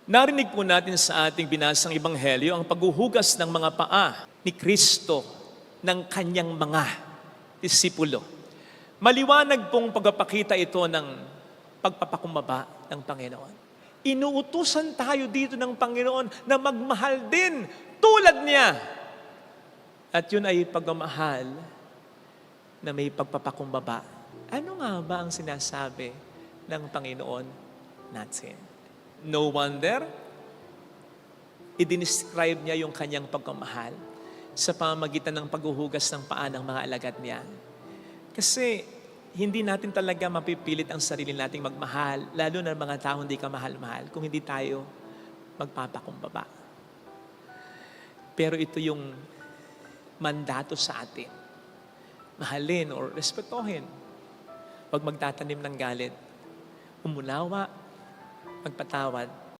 Narinig po natin sa ating binasang ebanghelyo ang paghuhugas ng mga paa ni Kristo ng kanyang mga disipulo. Maliwanag pong pagpapakita ito ng pagpapakumbaba ng Panginoon. Inuutusan tayo dito ng Panginoon na magmahal din tulad niya. At yun ay pagmamahal na may pagpapakumbaba. Ano nga ba ang sinasabi ng Panginoon natin? No wonder, i-describe niya yung kanyang pagmamahal sa pamamagitan ng paghuhugas ng paa ng mga alagad niya. Kasi hindi natin talaga mapipilit ang sarili nating magmahal, lalo na mga tao hindi ka mahal-mahal, kung hindi tayo magpapakumbaba. Pero ito yung mandato sa atin. Mahalin or respetuhin. Huwag magtatanim ng galit. Umunawa, magpatawad,